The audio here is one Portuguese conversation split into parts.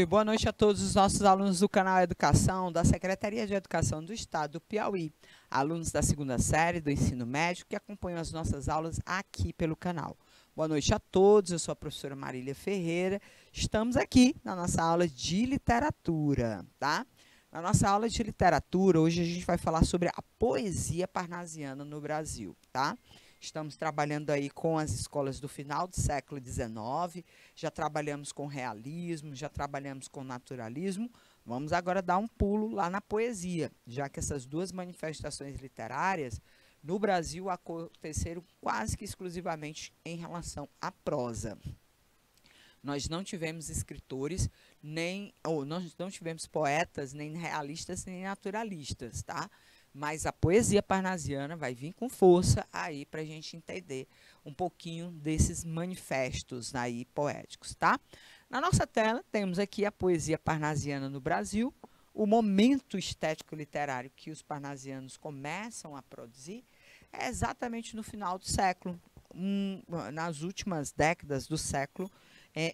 Boa noite a todos os nossos alunos do canal Educação, da Secretaria de Educação do Estado do Piauí, alunos da segunda série do ensino médio que acompanham as nossas aulas aqui pelo canal. Boa noite a todos, eu sou a professora Marília Ferreira, estamos aqui na nossa aula de literatura, tá? Na nossa aula de literatura, hoje a gente vai falar sobre a poesia parnasiana no Brasil, tá? Estamos trabalhando aí com as escolas do final do século XIX, já trabalhamos com realismo, já trabalhamos com naturalismo. Vamos agora dar um pulo lá na poesia, já que essas duas manifestações literárias no Brasil aconteceram quase que exclusivamente em relação à prosa. Nós não tivemos escritores, nós não tivemos poetas, nem realistas, nem naturalistas, tá? Mas a poesia parnasiana vai vir com força aí para a gente entender um pouquinho desses manifestos aí poéticos, tá? Na nossa tela temos aqui a poesia parnasiana no Brasil, o momento estético literário que os parnasianos começam a produzir é exatamente no final do século, nas últimas décadas do século,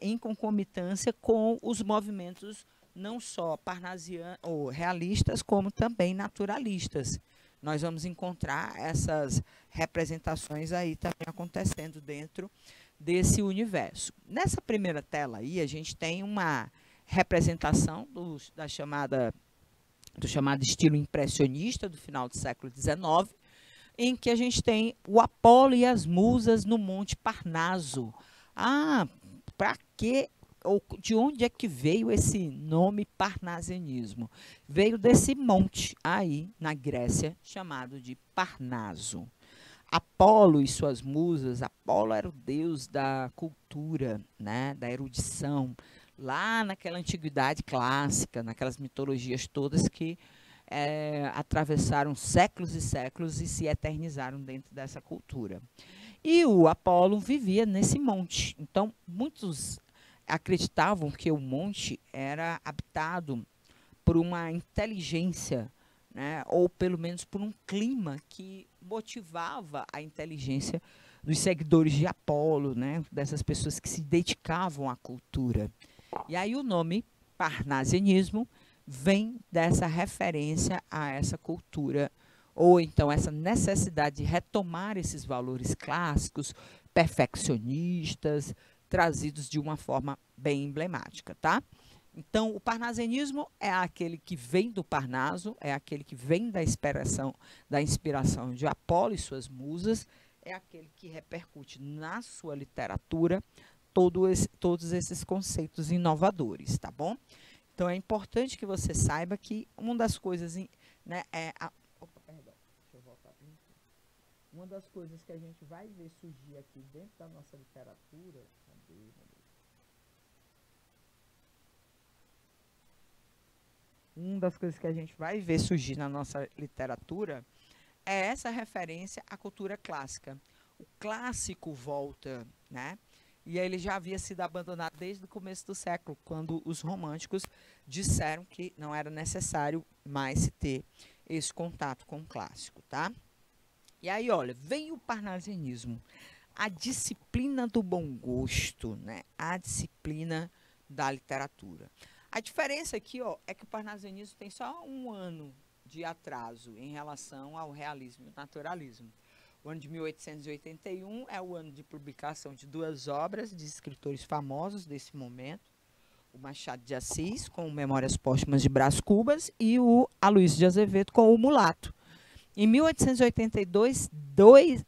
em concomitância com os movimentos não só parnasianos ou realistas, como também naturalistas. Nós vamos encontrar essas representações aí também acontecendo dentro desse universo. Nessa primeira tela aí, a gente tem uma representação do chamado estilo impressionista do final do século XIX, em que a gente tem o Apolo e as musas no Monte Parnaso. Ah, para que ou de onde é que veio esse nome parnasianismo? Veio desse monte aí na Grécia chamado de Parnaso. Apolo e suas musas, Apolo era o deus da cultura, né, da erudição, lá naquela antiguidade clássica, naquelas mitologias todas que atravessaram séculos e séculos e se eternizaram dentro dessa cultura. E o Apolo vivia nesse monte. Então, muitos acreditavam que o monte era habitado por uma inteligência, né, ou pelo menos por um clima que motivava a inteligência dos seguidores de Apolo, né, dessas pessoas que se dedicavam à cultura. E aí o nome parnasianismo vem dessa referência a essa cultura, ou então essa necessidade de retomar esses valores clássicos, perfeccionistas, trazidos de uma forma bem emblemática, tá? Então, o parnasianismo é aquele que vem do Parnaso, é aquele que vem da inspiração de Apolo e suas musas, é aquele que repercute na sua literatura todos esses conceitos inovadores, tá bom? Então, é importante que você saiba que uma das coisas, né, uma das coisas que a gente vai ver surgir aqui dentro da nossa literatura, uma das coisas que a gente vai ver surgir na nossa literatura é essa referência à cultura clássica. O clássico volta, né? E ele já havia sido abandonado desde o começo do século, quando os românticos disseram que não era necessário mais se ter esse contato com o clássico, tá? E aí, olha, vem o parnasianismo, a disciplina do bom gosto, né? A disciplina da literatura. A diferença aqui, ó, é que o parnasianismo tem só um ano de atraso em relação ao realismo e ao naturalismo. O ano de 1881 é o ano de publicação de duas obras de escritores famosos desse momento, o Machado de Assis, com Memórias Póstumas de Brás Cubas, e o Aloysio de Azevedo, com O Mulato. Em 1882,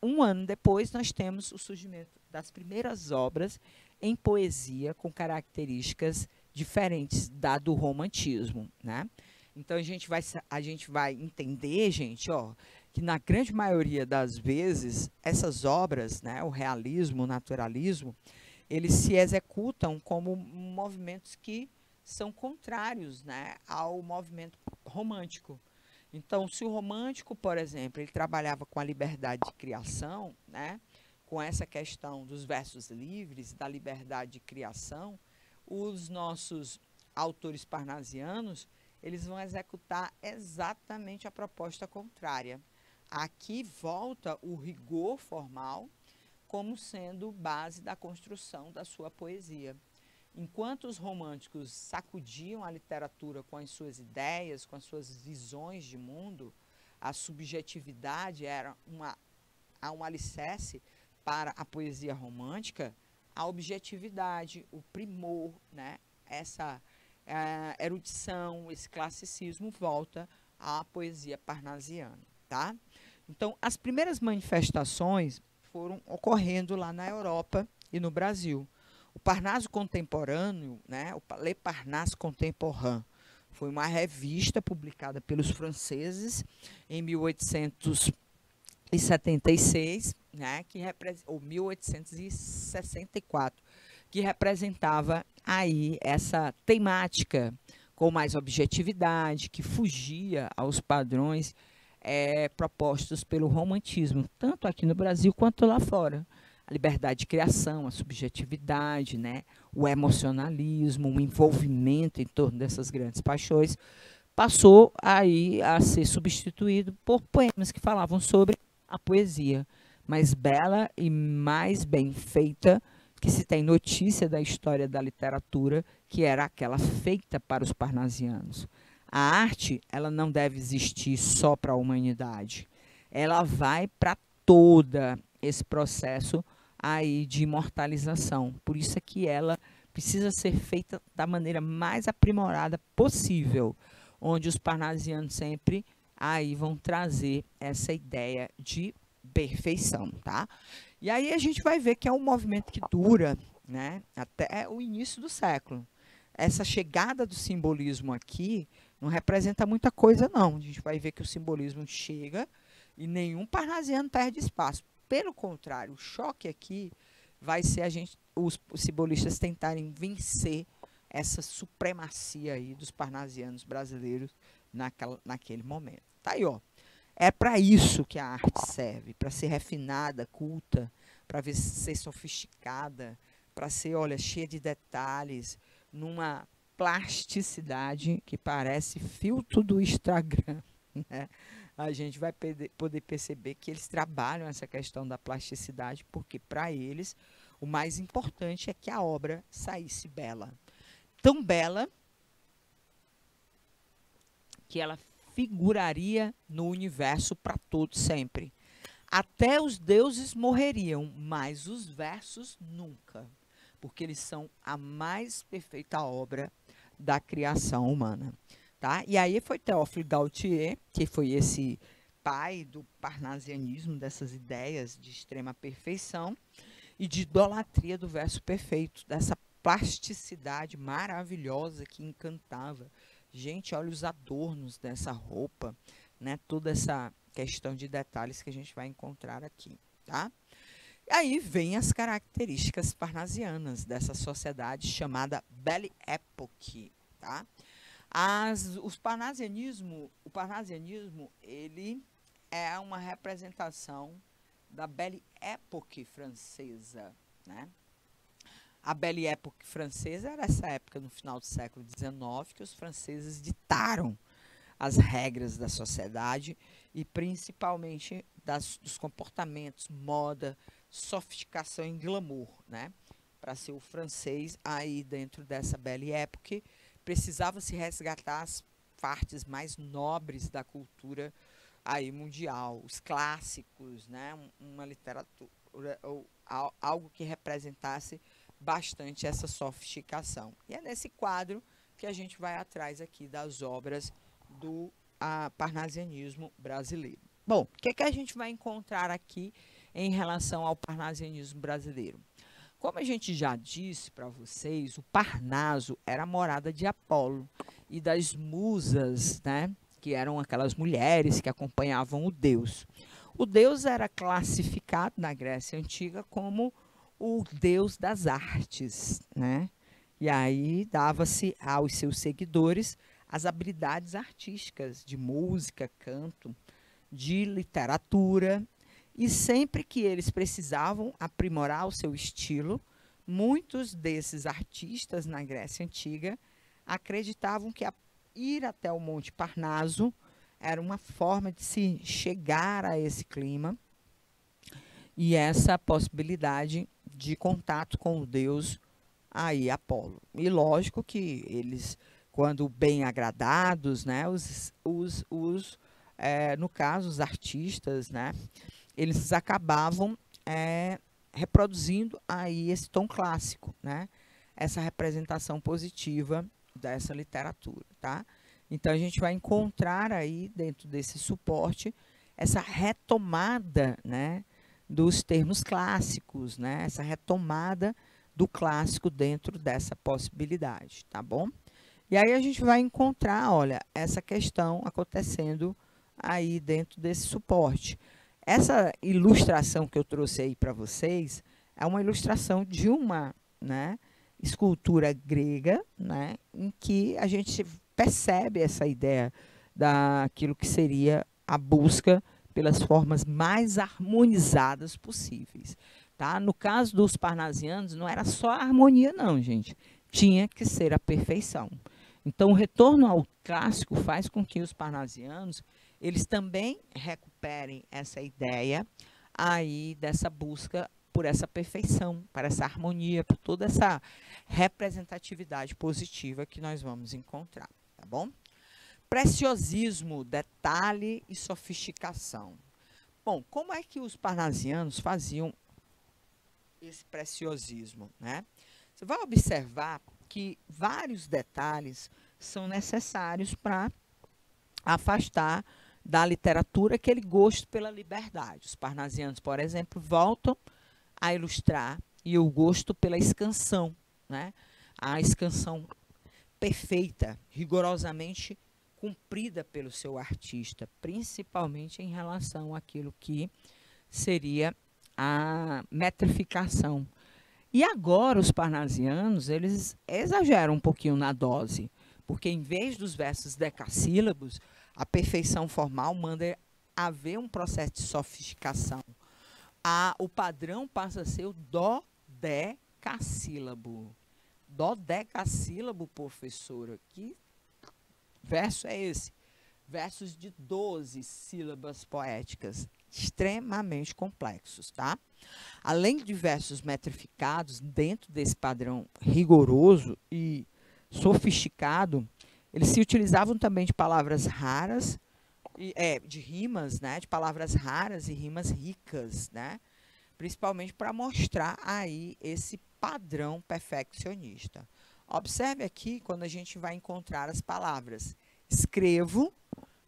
um ano depois, nós temos o surgimento das primeiras obras em poesia com características diferentes da do romantismo, né? Então, a gente vai entender, gente, ó, que na grande maioria das vezes, essas obras, né, o realismo, o naturalismo, eles se executam como movimentos que são contrários, né, ao movimento romântico. Então, se o romântico, por exemplo, ele trabalhava com a liberdade de criação, né, com essa questão dos versos livres, da liberdade de criação, os nossos autores parnasianos, eles vão executar exatamente a proposta contrária. Aqui volta o rigor formal como sendo base da construção da sua poesia. Enquanto os românticos sacudiam a literatura com as suas ideias, com as suas visões de mundo, a subjetividade era um alicerce para a poesia romântica, a objetividade, o primor, né? Essa erudição, esse classicismo volta à poesia parnasiana, tá? Então, as primeiras manifestações foram ocorrendo lá na Europa e no Brasil. O Parnaso Contemporâneo, né, o Le Parnasse Contemporain, foi uma revista publicada pelos franceses em 1876, né, ou 1864, que representava aí essa temática com mais objetividade, que fugia aos padrões propostos pelo romantismo, tanto aqui no Brasil quanto lá fora. A liberdade de criação, a subjetividade, né, o emocionalismo, o envolvimento em torno dessas grandes paixões, passou aí a ser substituído por poemas que falavam sobre a poesia mais bela e mais bem feita que se tem notícia da história da literatura, que era aquela feita para os parnasianos. A arte, ela não deve existir só para a humanidade. Ela vai para toda esse processo aí de imortalização. Por isso é que ela precisa ser feita da maneira mais aprimorada possível, onde os parnasianos sempre aí vão trazer essa ideia de perfeição, tá? E aí a gente vai ver que é um movimento que dura, né, até o início do século. Essa chegada do simbolismo aqui não representa muita coisa, não. A gente vai ver que o simbolismo chega e nenhum parnasiano perde espaço. Pelo contrário, o choque aqui vai ser os simbolistas tentarem vencer essa supremacia aí dos parnasianos brasileiros naquele momento. Tá aí, ó. É para isso que a arte serve, para ser refinada, culta, para ser sofisticada, para ser, olha, cheia de detalhes, numa plasticidade que parece filtro do Instagram, né? A gente vai poder perceber que eles trabalham essa questão da plasticidade, porque para eles o mais importante é que a obra saísse bela. Tão bela que ela figuraria no universo para todos sempre. Até os deuses morreriam, mas os versos nunca, porque eles são a mais perfeita obra da criação humana. Tá? E aí foi Théophile Gautier, que foi esse pai do parnasianismo, dessas ideias de extrema perfeição e de idolatria do verso perfeito, dessa plasticidade maravilhosa que encantava. Gente, olha os adornos dessa roupa, né? Toda essa questão de detalhes que a gente vai encontrar aqui, tá? E aí vem as características parnasianas dessa sociedade chamada Belle Époque, tá? O parnasianismo, ele é uma representação da Belle Époque francesa, né? A Belle Époque francesa era essa época, no final do século XIX, que os franceses ditaram as regras da sociedade e principalmente dos comportamentos, moda, sofisticação e glamour, né? Para ser o francês, aí dentro dessa Belle Époque, precisava se resgatar as partes mais nobres da cultura aí mundial, os clássicos, né? Uma literatura ou algo que representasse bastante essa sofisticação. E é nesse quadro que a gente vai atrás aqui das obras do parnasianismo brasileiro. Bom, o que a gente vai encontrar aqui em relação ao parnasianismo brasileiro? Como a gente já disse para vocês, o Parnaso era a morada de Apolo e das musas, né, que eram aquelas mulheres que acompanhavam o deus. O deus era classificado na Grécia Antiga como o deus das artes, né? E aí dava-se aos seus seguidores as habilidades artísticas de música, canto, de literatura. E sempre que eles precisavam aprimorar o seu estilo, muitos desses artistas na Grécia Antiga acreditavam que ir até o Monte Parnaso era uma forma de se chegar a esse clima e essa possibilidade de contato com o Deus aí Apolo. E lógico que eles, quando bem agradados, né, no caso, os artistas, né, eles acabavam reproduzindo aí esse tom clássico, né, essa representação positiva dessa literatura, tá? Então, a gente vai encontrar aí, dentro desse suporte, essa retomada, né, dos termos clássicos, né, essa retomada do clássico dentro dessa possibilidade, tá bom? E aí a gente vai encontrar, olha, essa questão acontecendo aí dentro desse suporte. Essa ilustração que eu trouxe aí para vocês é uma ilustração de uma, né, escultura grega, né, em que a gente percebe essa ideia daquilo que seria a busca pelas formas mais harmonizadas possíveis. Tá? No caso dos parnasianos, não era só a harmonia, não, gente. Tinha que ser a perfeição. Então, o retorno ao clássico faz com que os parnasianos eles também recuperem essa ideia aí dessa busca por essa perfeição, para essa harmonia, por toda essa representatividade positiva que nós vamos encontrar, tá bom? Preciosismo, detalhe e sofisticação. Bom, como é que os parnasianos faziam esse preciosismo, né? Você vai observar que vários detalhes são necessários para afastar da literatura aquele gosto pela liberdade. Os parnasianos, por exemplo, voltam a ilustrar e o gosto pela escansão, né? A escansão perfeita, rigorosamente cumprida pelo seu artista, principalmente em relação àquilo que seria a metrificação. E agora os parnasianos, eles exageram um pouquinho na dose, porque em vez dos versos decassílabos, a perfeição formal manda haver um processo de sofisticação. O padrão passa a ser o dodecassílabo. Dodecassílabo, professora, que verso é esse? Versos de 12 sílabas poéticas, extremamente complexos, tá? Além de versos metrificados, dentro desse padrão rigoroso e sofisticado, eles se utilizavam também de palavras raras, de rimas, né? De palavras raras e rimas ricas, né? Principalmente para mostrar aí esse padrão perfeccionista. Observe aqui quando a gente vai encontrar as palavras escrevo,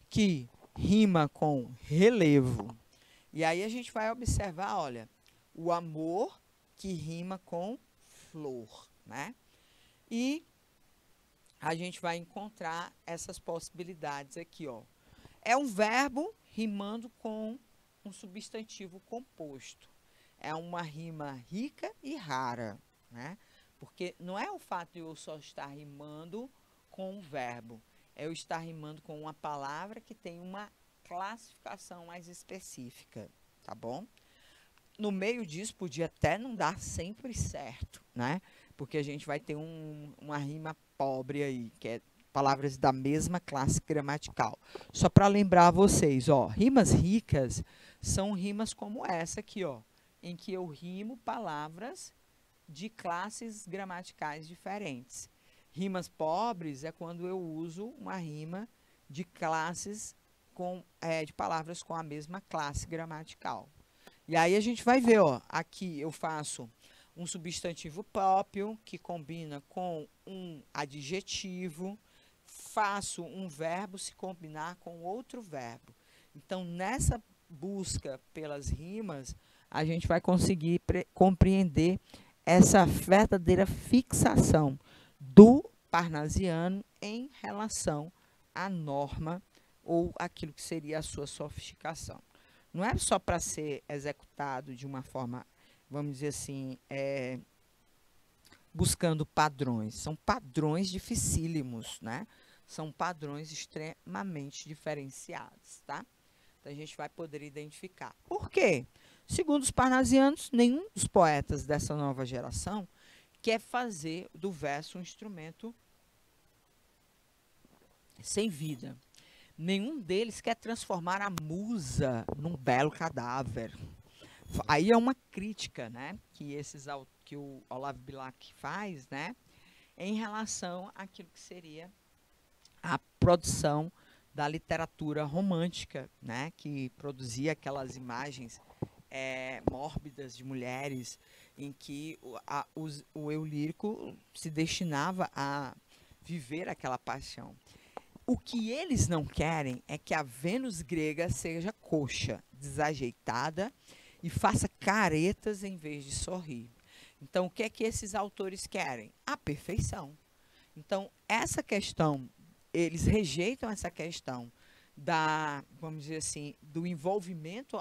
que rima com relevo. E aí a gente vai observar, olha, o amor, que rima com flor, né? E a gente vai encontrar essas possibilidades aqui, ó. É um verbo rimando com um substantivo composto. É uma rima rica e rara, né? Porque não é o fato de eu só estar rimando com um verbo, é eu estar rimando com uma palavra que tem uma classificação mais específica, tá bom? No meio disso, podia até não dar sempre certo, né? Porque a gente vai ter uma rima pobre aí, que é palavras da mesma classe gramatical. Só para lembrar vocês, ó, rimas ricas são rimas como essa aqui, ó, em que eu rimo palavras de classes gramaticais diferentes. Rimas pobres é quando eu uso uma rima de classes de palavras com a mesma classe gramatical. E aí a gente vai ver, ó, aqui eu faço um substantivo próprio que combina com um adjetivo, faço um verbo se combinar com outro verbo. Então, nessa busca pelas rimas, a gente vai conseguir compreender essa verdadeira fixação do parnasiano em relação à norma ou aquilo que seria a sua sofisticação. Não é só para ser executado de uma forma, vamos dizer assim, buscando padrões. São padrões dificílimos, né? São padrões extremamente diferenciados, tá? Então, a gente vai poder identificar. Por quê? Segundo os parnasianos, nenhum dos poetas dessa nova geração quer fazer do verso um instrumento sem vida. Nenhum deles quer transformar a musa num belo cadáver. Aí é uma crítica, né, que esses que o Olavo Bilac faz, né, em relação àquilo que seria a produção da literatura romântica, né, que produzia aquelas imagens mórbidas de mulheres, em que o eu lírico se destinava a viver aquela paixão. O que eles não querem é que a Vênus grega seja coxa, desajeitada e faça caretas em vez de sorrir. Então, o que é que esses autores querem? A perfeição. Então, essa questão, eles rejeitam essa questão vamos dizer assim, do envolvimento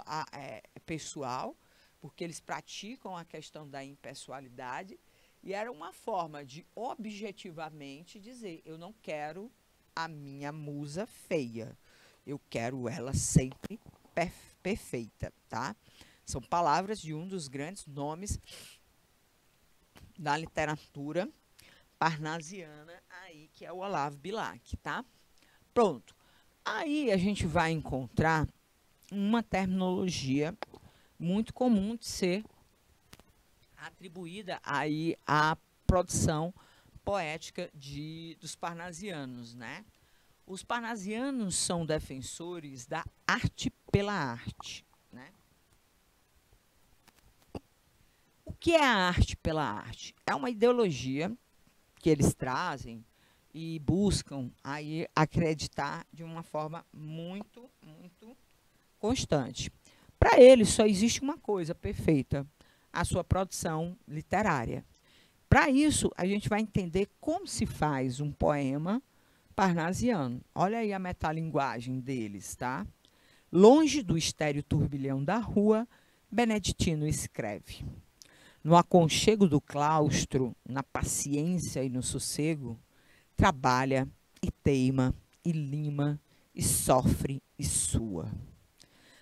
pessoal, porque eles praticam a questão da impessoalidade, e era uma forma de objetivamente dizer, eu não quero a minha musa feia, eu quero ela sempre perfeita, tá? São palavras de um dos grandes nomes da literatura parnasiana aí, que é o Olavo Bilac, tá? Pronto. Aí a gente vai encontrar uma terminologia muito comum de ser atribuída aí à produção poética dos parnasianos, né? Os parnasianos são defensores da arte pela arte, né? O que é a arte pela arte? É uma ideologia que eles trazem e buscam aí acreditar de uma forma muito, muito constante. Para eles só existe uma coisa perfeita, a sua produção literária. Para isso, a gente vai entender como se faz um poema parnasiano. Olha aí a metalinguagem deles, tá? Longe do estéril turbilhão da rua, Beneditino escreve. No aconchego do claustro, na paciência e no sossego, trabalha e teima e lima e sofre e sua.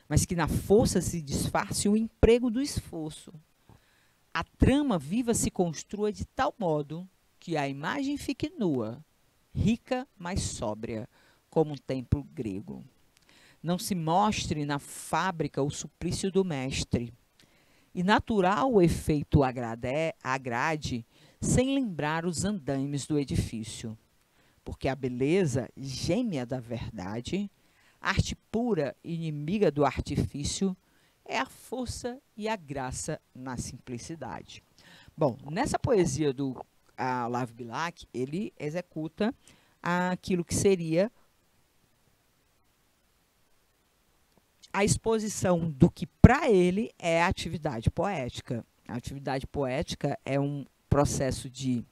Mas que na força se disfarce o emprego do esforço. A trama viva se construa de tal modo que a imagem fique nua, rica, mas sóbria, como um templo grego. Não se mostre na fábrica o suplício do mestre, e natural o efeito agrade, sem lembrar os andaimes do edifício. Porque a beleza, gêmea da verdade, arte pura, inimiga do artifício, é a força e a graça na simplicidade. Bom, nessa poesia do Olavo Bilac, ele executa aquilo que seria a exposição do que para ele é a atividade poética. A atividade poética é um processo de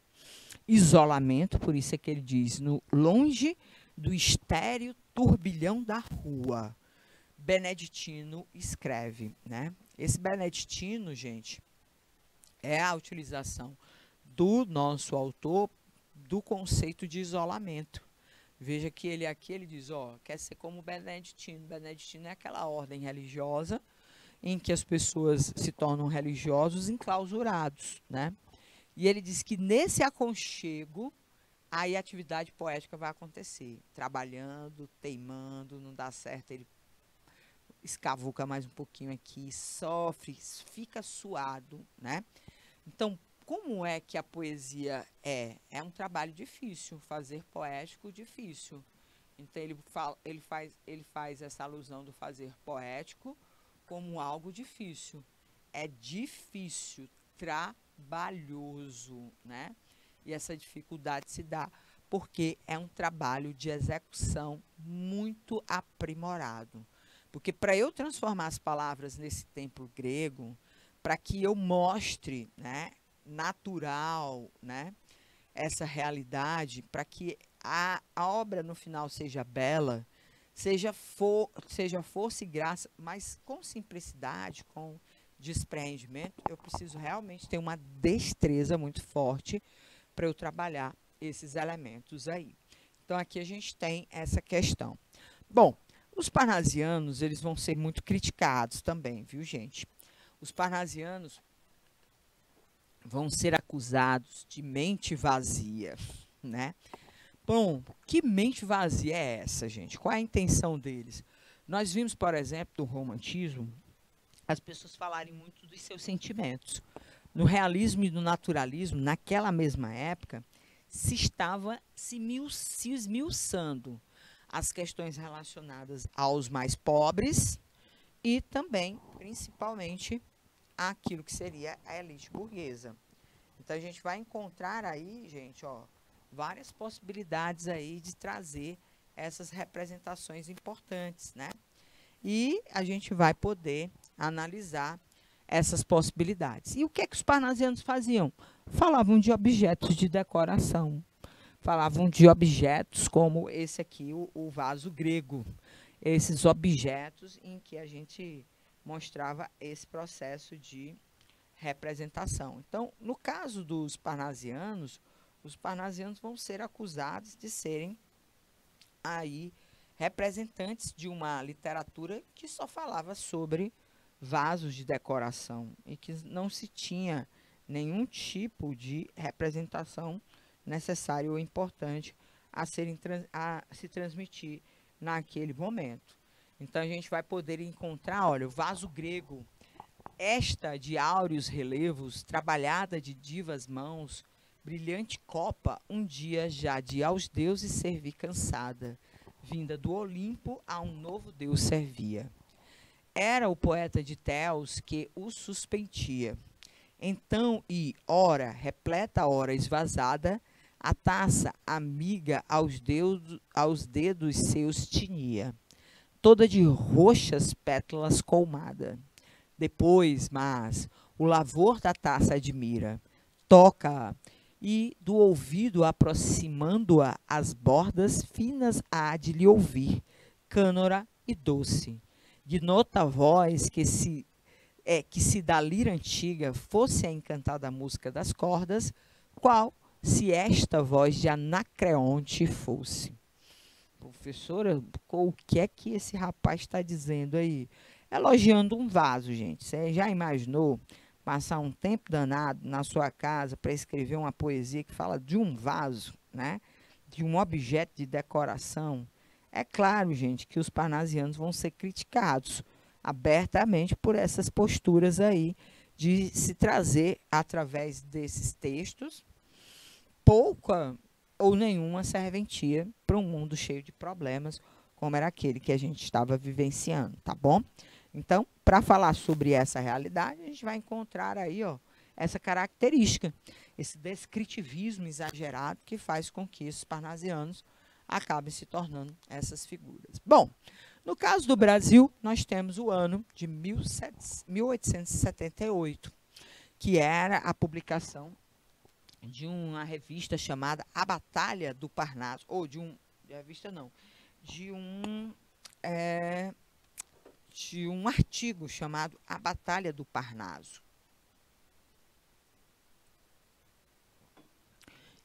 isolamento, por isso é que ele diz, longe do estéril turbilhão da rua. Beneditino escreve, né? Esse Beneditino, gente, é a utilização do nosso autor do conceito de isolamento. Veja que ele diz, ó, quer ser como Beneditino. Beneditino é aquela ordem religiosa em que as pessoas se tornam religiosos enclausurados, né? E ele diz que nesse aconchego, aí a atividade poética vai acontecer. Trabalhando, teimando, não dá certo, ele escavuca mais um pouquinho aqui, sofre, fica suado, né? Então, como é que a poesia é? É um trabalho difícil, fazer poético difícil. Então, ele faz essa alusão do fazer poético como algo difícil. É difícil, trabalhoso, né? E essa dificuldade se dá porque é um trabalho de execução muito aprimorado. Porque para eu transformar as palavras nesse templo grego, para que eu mostre, né, natural, né, essa realidade, para que a obra no final seja bela, seja força e graça, mas com simplicidade, com despreendimento, eu preciso realmente ter uma destreza muito forte para eu trabalhar esses elementos aí. Então, aqui a gente tem essa questão. Bom, os parnasianos, eles vão ser muito criticados também, viu, gente? Os parnasianos vão ser acusados de mente vazia, né? Bom, que mente vazia é essa, gente? Qual é a intenção deles? Nós vimos, por exemplo, no romantismo, as pessoas falarem muito dos seus sentimentos. no realismo e no naturalismo, naquela mesma época, se estava se esmiuçando as questões relacionadas aos mais pobres e também, principalmente, aquilo que seria a elite burguesa. Então, a gente vai encontrar aí, gente, ó, várias possibilidades aí de trazer essas representações importantes, né? E a gente vai poder analisar essas possibilidades. E o que é que os parnasianos faziam? Falavam de objetos de decoração, falavam de objetos como esse aqui, o vaso grego. Esses objetos em que a gente mostrava esse processo de representação. Então, no caso dos parnasianos, os parnasianos vão ser acusados de serem aí representantes de uma literatura que só falava sobre vasos de decoração e que não se tinha nenhum tipo de representação necessária ou importante a se transmitir naquele momento. Então, a gente vai poder encontrar, olha, o vaso grego, esta de áureos relevos, trabalhada de divas mãos, brilhante copa, um dia já de aos deuses servir cansada, vinda do Olimpo a um novo deus servia. Era o poeta de Teos que o suspentia. Então, ora, repleta ora esvazada, a taça amiga aos dedos seus tinha, toda de roxas pétalas colmada. Depois, mas, o lavor da taça admira, toca-a, e do ouvido aproximando-a as bordas finas há de lhe ouvir, cânora e doce. Gnota a voz que se da lira antiga fosse a encantada música das cordas, qual se esta voz de Anacreonte fosse. Professora, o que é que esse rapaz está dizendo aí? Elogiando um vaso, gente. Você já imaginou passar um tempo danado na sua casa para escrever uma poesia que fala de um vaso, né? De um objeto de decoração? É claro, gente, que os parnasianos vão ser criticados abertamente por essas posturas aí de se trazer, através desses textos, pouca ou nenhuma serventia para um mundo cheio de problemas, como era aquele que a gente estava vivenciando, tá bom? Então, para falar sobre essa realidade, a gente vai encontrar aí, ó, essa característica, esse descritivismo exagerado que faz com que esses parnasianos acabem se tornando essas figuras. Bom, no caso do Brasil, nós temos o ano de 1878, que era a publicação de uma revista chamada A Batalha do Parnaso, ou de revista não, de um artigo chamado A Batalha do Parnaso.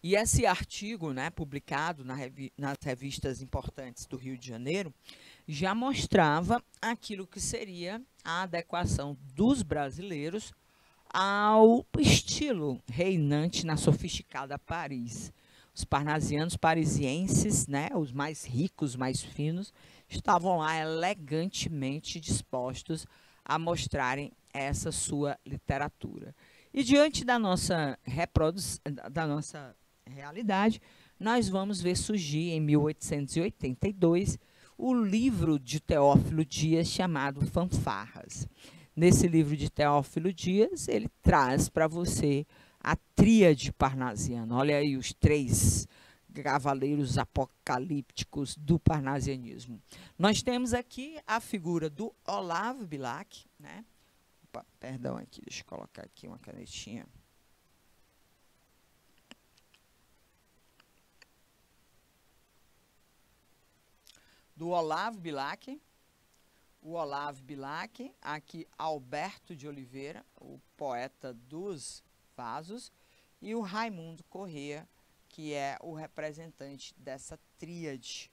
E esse artigo, né, publicado nas revistas importantes do Rio de Janeiro, já mostrava aquilo que seria a adequação dos brasileiros ao estilo reinante na sofisticada Paris. Os parnasianos parisienses, né, os mais ricos, mais finos, estavam lá elegantemente dispostos a mostrarem essa sua literatura. E diante da nossa realidade, nós vamos ver surgir em 1882 o livro de Teófilo Dias chamado Fanfarras. Nesse livro de Teófilo Dias, ele traz para você a tríade parnasiana. Olha aí os 3 cavaleiros apocalípticos do parnasianismo. Nós temos aqui a figura do Olavo Bilac, né? Opa, perdão aqui, deixa eu colocar aqui uma canetinha. Do Olavo Bilac. O Olavo Bilac, aqui Alberto de Oliveira, o poeta dos vasos, e o Raimundo Corrêa, que é o representante dessa tríade.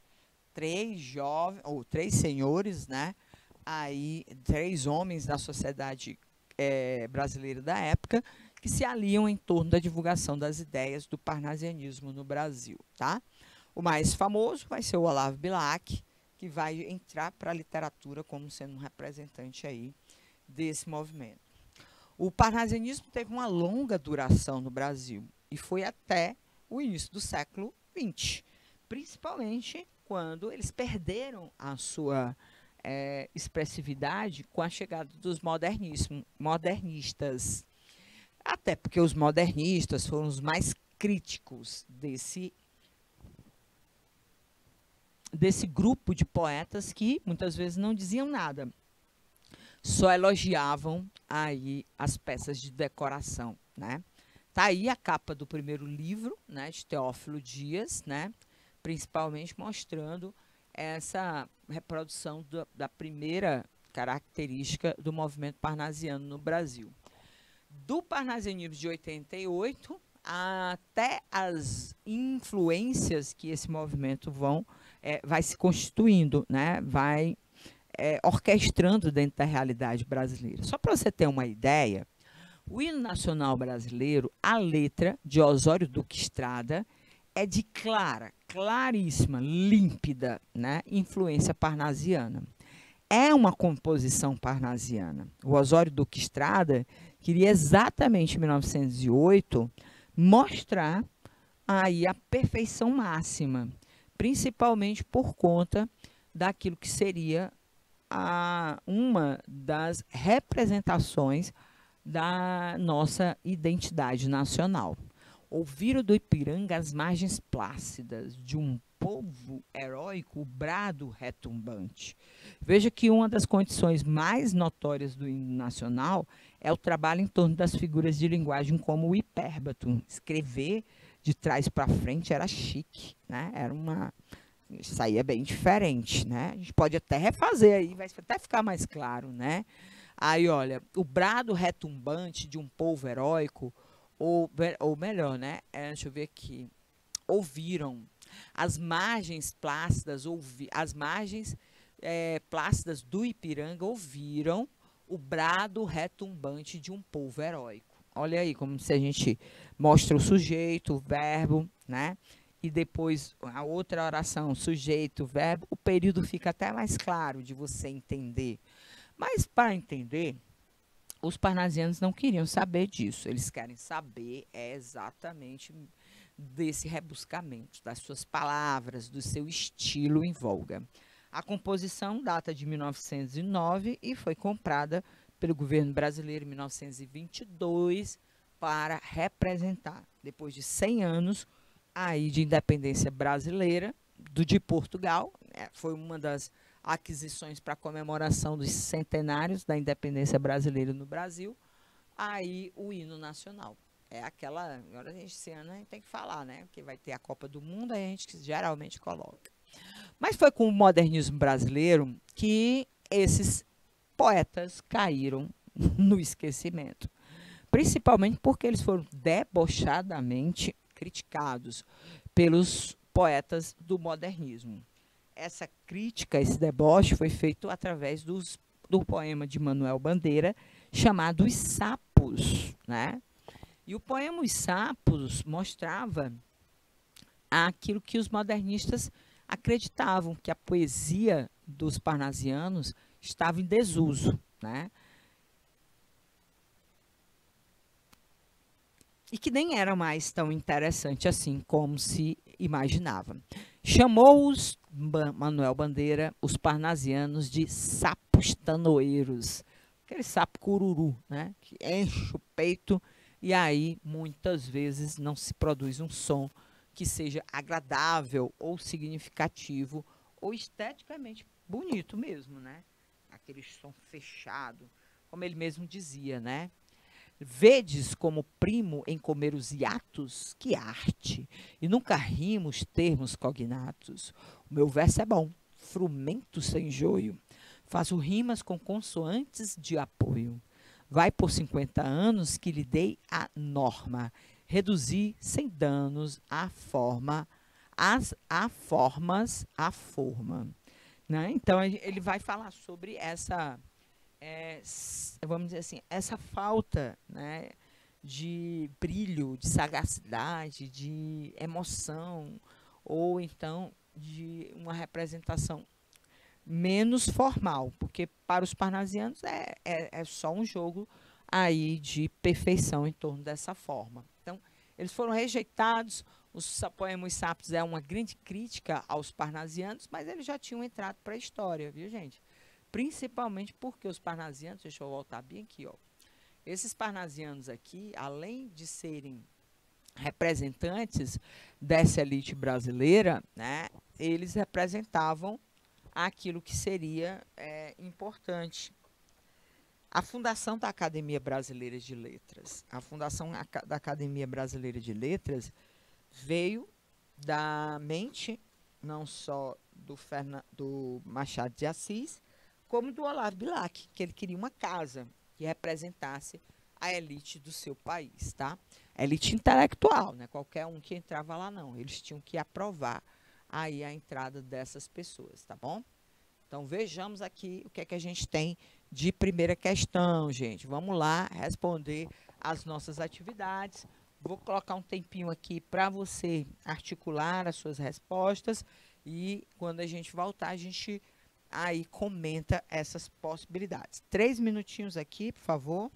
3 senhores, né? Aí, 3 homens da sociedade brasileira da época, que se aliam em torno da divulgação das ideias do parnasianismo no Brasil, tá? O mais famoso vai ser o Olavo Bilac, que vai entrar para a literatura como sendo um representante aí desse movimento. O parnasianismo teve uma longa duração no Brasil e foi até o início do século XX, principalmente quando eles perderam a sua expressividade com a chegada dos modernistas. Até porque os modernistas foram os mais críticos desse grupo de poetas que muitas vezes não diziam nada, só elogiavam aí as peças de decoração, né? Tá aí a capa do primeiro livro, né, de Teófilo Dias, né, principalmente mostrando essa reprodução da primeira característica do movimento parnasiano no Brasil. Do parnasianismo de 88 até as influências que esse movimento vai se constituindo, né, vai orquestrando dentro da realidade brasileira. Só para você ter uma ideia, o hino nacional brasileiro, a letra de Osório Duque Estrada, é de claríssima, límpida, né, influência parnasiana. É uma composição parnasiana. O Osório Duque Estrada queria exatamente em 1908 mostrar aí a perfeição máxima, principalmente por conta daquilo que seria uma das representações da nossa identidade nacional. Ouviram do Ipiranga as margens plácidas de um povo heróico, o brado retumbante. Veja que uma das condições mais notórias do hino nacional é o trabalho em torno das figuras de linguagem como o hipérbato. Escrever de trás para frente era chique, né? Isso aí é bem diferente, né? A gente pode até refazer aí, vai até ficar mais claro, né? Aí, olha, o brado retumbante de um povo heróico, ou melhor, né? Deixa eu ver aqui. Ouviram as margens plácidas, plácidas do Ipiranga ouviram o brado retumbante de um povo heróico. Olha aí, como se a gente mostra o sujeito, o verbo, né? E depois a outra oração, sujeito, verbo, o período fica até mais claro de você entender. Mas para entender, os parnasianos não queriam saber disso. Eles querem saber exatamente desse rebuscamento, das suas palavras, do seu estilo em voga. A composição data de 1909 e foi comprada pelo governo brasileiro em 1922 para representar, depois de 100 anos aí de independência brasileira, de Portugal, foi uma das aquisições para a comemoração dos centenários da independência brasileira no Brasil, aí o hino nacional. Agora esse ano a gente tem que falar, né? Porque vai ter a Copa do Mundo, aí a gente geralmente coloca. Mas foi com o modernismo brasileiro que esses poetas caíram no esquecimento. Principalmente porque eles foram debochadamente criticados pelos poetas do modernismo. Essa crítica, esse deboche foi feito através do poema de Manuel Bandeira, chamado Os Sapos, né? E o poema Os Sapos mostrava aquilo que os modernistas acreditavam, que a poesia dos parnasianos estava em desuso, né? E que nem era mais tão interessante assim como se imaginava. Chamou-os Manuel Bandeira, os parnasianos, de sapos tanoeiros. Aquele sapo cururu, né? Que enche o peito e aí muitas vezes não se produz um som que seja agradável ou significativo ou esteticamente bonito mesmo, né? Aquele som fechado, como ele mesmo dizia, né? Vedes como primo em comer os hiatos? Que arte! E nunca rimos termos cognatos. O meu verso é bom, frumento sem joio. Faço rimas com consoantes de apoio. Vai por 50 anos que lhe dei a norma. Reduzir sem danos a forma, a forma. Né? Então, ele vai falar sobre essa... vamos dizer assim, essa falta, né, de brilho, de sagacidade, de emoção, ou então de uma representação menos formal, porque para os parnasianos é só um jogo aí de perfeição em torno dessa forma. Então, eles foram rejeitados. Os poemas sápios é uma grande crítica aos parnasianos, mas eles já tinham entrado para a história, viu, gente? Principalmente porque os parnasianos, deixa eu voltar bem aqui, ó. Esses parnasianos aqui, além de serem representantes dessa elite brasileira, né, eles representavam aquilo que seria importante. A fundação da Academia Brasileira de Letras. A fundação da Academia Brasileira de Letras veio da mente não só do Machado de Assis, como do Olavo Bilac, que ele queria uma casa que representasse a elite do seu país, tá? A elite intelectual, né? Qualquer um que entrava lá, não. Eles tinham que aprovar aí a entrada dessas pessoas, tá bom? Então, vejamos aqui o que é que a gente tem de primeira questão, gente. Vamos lá responder as nossas atividades. Vou colocar um tempinho aqui para você articular as suas respostas e quando a gente voltar, a gente aí comenta essas possibilidades. 3 minutinhos aqui, por favor.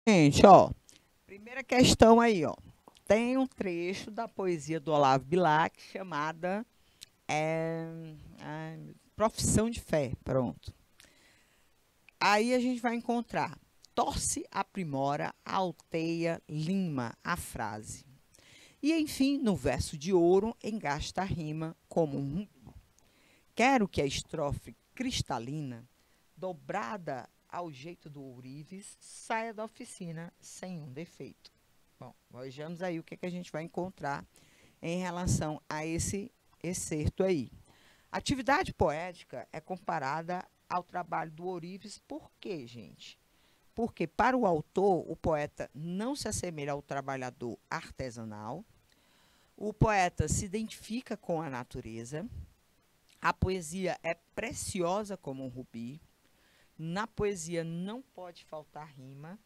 Gente, ó, primeira questão aí, ó. Tem um trecho da poesia do Olavo Bilac chamada Profissão de Fé. Pronto. Aí a gente vai encontrar torce, aprimora, alteia, lima a frase. E, enfim, no verso de ouro, engasta a rima como um rubi. Quero que a estrofe cristalina, dobrada ao jeito do ourives, saia da oficina sem um defeito. Bom, vejamos aí o que, que a gente vai encontrar em relação a esse excerto aí. A atividade poética é comparada ao trabalho do ourives, por quê, gente? Porque para o autor, o poeta não se assemelha ao trabalhador artesanal, o poeta se identifica com a natureza, a poesia é preciosa como um rubi, na poesia não pode faltar rima,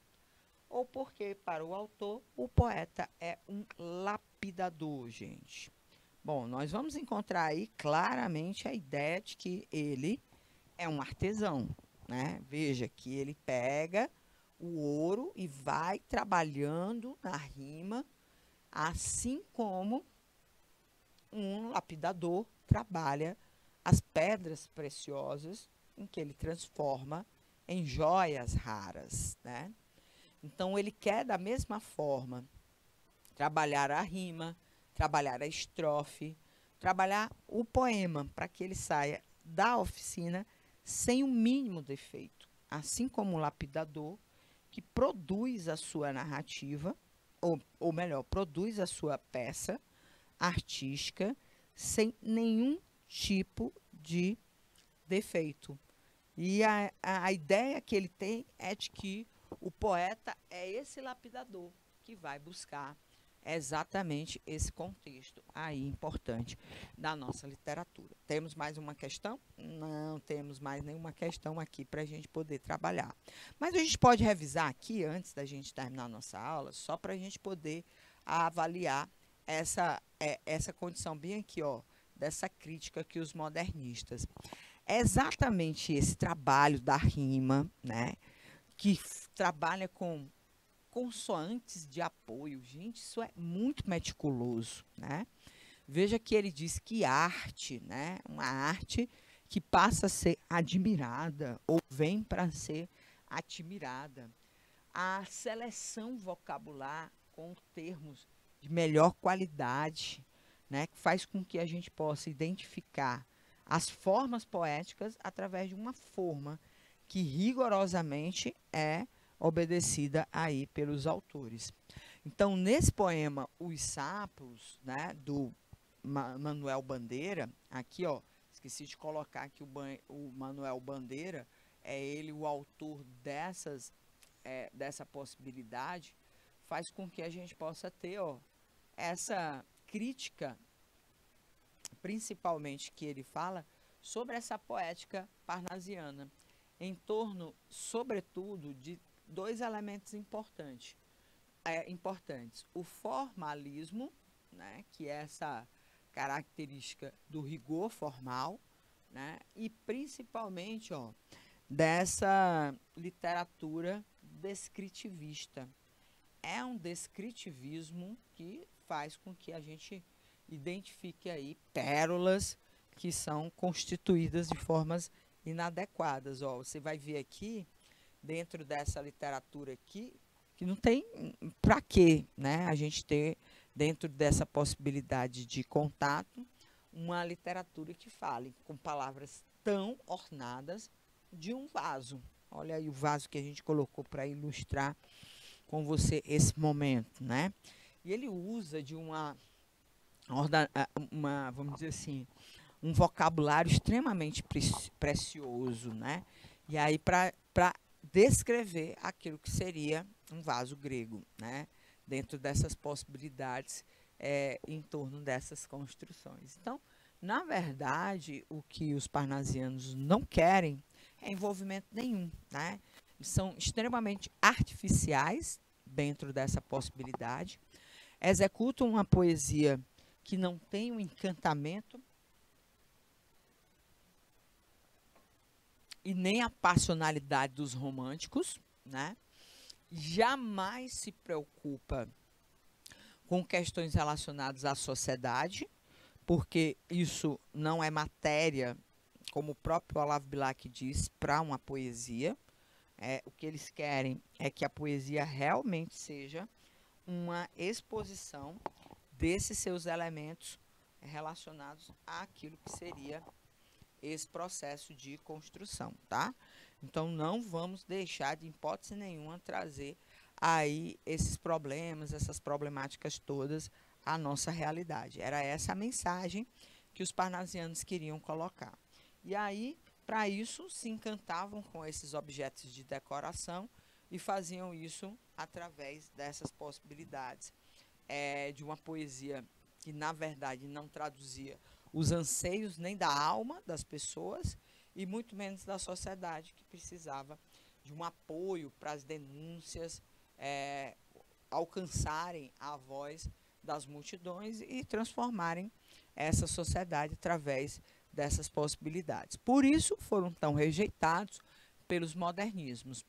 ou porque, para o autor, o poeta é um lapidador, gente. Bom, nós vamos encontrar aí claramente a ideia de que ele é um artesão, né? Veja que ele pega o ouro e vai trabalhando na rima, assim como um lapidador trabalha as pedras preciosas em que ele transforma em joias raras, né? Então ele quer da mesma forma trabalhar a rima, trabalhar a estrofe, trabalhar o poema para que ele saia da oficina sem o mínimo defeito, assim como o lapidador que produz a sua narrativa, ou melhor, produz a sua peça artística sem nenhum tipo de defeito. E a ideia que ele tem é de que o poeta é esse lapidador que vai buscar exatamente esse contexto aí importante da nossa literatura. Temos mais uma questão? Não temos mais nenhuma questão aqui para a gente poder trabalhar. Mas a gente pode revisar aqui, antes da gente terminar a nossa aula, só para a gente poder avaliar essa condição bem aqui, ó, dessa crítica que os modernistas. É exatamente esse trabalho da rima, né, que trabalha com consoantes de apoio. Gente, isso é muito meticuloso, né? Veja que ele diz que arte, né, uma arte que passa a ser admirada ou vem para ser admirada. A seleção vocabular com termos de melhor qualidade, né, que faz com que a gente possa identificar as formas poéticas através de uma forma que rigorosamente é obedecida aí pelos autores. Então, nesse poema Os Sapos, né, do Manuel Bandeira, aqui, ó, esqueci de colocar que o Manuel Bandeira é ele o autor dessa possibilidade, faz com que a gente possa ter, ó, essa crítica, principalmente que ele fala sobre essa poética parnasiana, em torno, sobretudo, de dois elementos importantes. O formalismo, né, que é essa característica do rigor formal, né, e principalmente, ó, dessa literatura descritivista. É um descritivismo que faz com que a gente identifique aí pérolas que são constituídas de formas inadequadas. Ó, você vai ver aqui, dentro dessa literatura aqui, que não tem para quê, né, a gente ter, dentro dessa possibilidade de contato, uma literatura que fale com palavras tão ornadas de um vaso. Olha aí o vaso que a gente colocou para ilustrar com você esse momento, né? E ele usa de vamos dizer assim, um vocabulário extremamente precioso, né? E aí para descrever aquilo que seria um vaso grego, né? Dentro dessas possibilidades em torno dessas construções. Então, na verdade, o que os parnasianos não querem é envolvimento nenhum, né? São extremamente artificiais dentro dessa possibilidade, executam uma poesia que não tem um encantamento e nem a passionalidade dos românticos, né? Jamais se preocupa com questões relacionadas à sociedade, porque isso não é matéria, como o próprio Olavo Bilac diz, para uma poesia. O que eles querem é que a poesia realmente seja uma exposição desses seus elementos relacionados àquilo que seria esse processo de construção, tá? Então, não vamos deixar, de hipótese nenhuma, trazer aí esses problemas, essas problemáticas todas à nossa realidade. Era essa a mensagem que os parnasianos queriam colocar. E aí, para isso, se encantavam com esses objetos de decoração e faziam isso através dessas possibilidades de uma poesia que, na verdade, não traduzia os anseios nem da alma das pessoas e muito menos da sociedade, que precisava de um apoio para as denúncias alcançarem a voz das multidões e transformarem essa sociedade através dessas possibilidades. Por isso foram tão rejeitados pelos modernismos,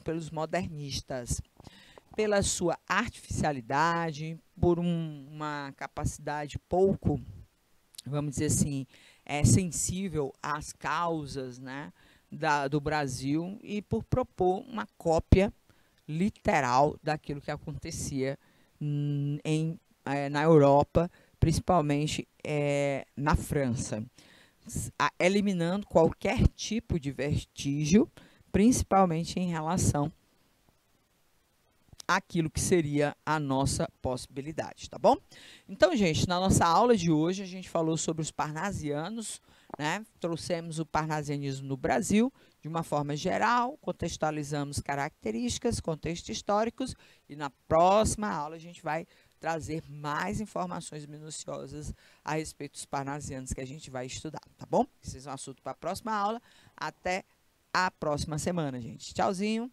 pelos modernistas, pela sua artificialidade, por uma capacidade pouco, vamos dizer assim, sensível às causas, né, do Brasil, e por propor uma cópia literal daquilo que acontecia na Europa, principalmente na França, eliminando qualquer tipo de vestígio, principalmente em relação àquilo que seria a nossa possibilidade, tá bom? Então, gente, na nossa aula de hoje a gente falou sobre os parnasianos, né? Trouxemos o parnasianismo no Brasil de uma forma geral, contextualizamos características, contextos históricos, e na próxima aula a gente vai trazer mais informações minuciosas a respeito dos parnasianos que a gente vai estudar, tá bom? Esse é um assunto para a próxima aula. Até a próxima semana, gente. Tchauzinho!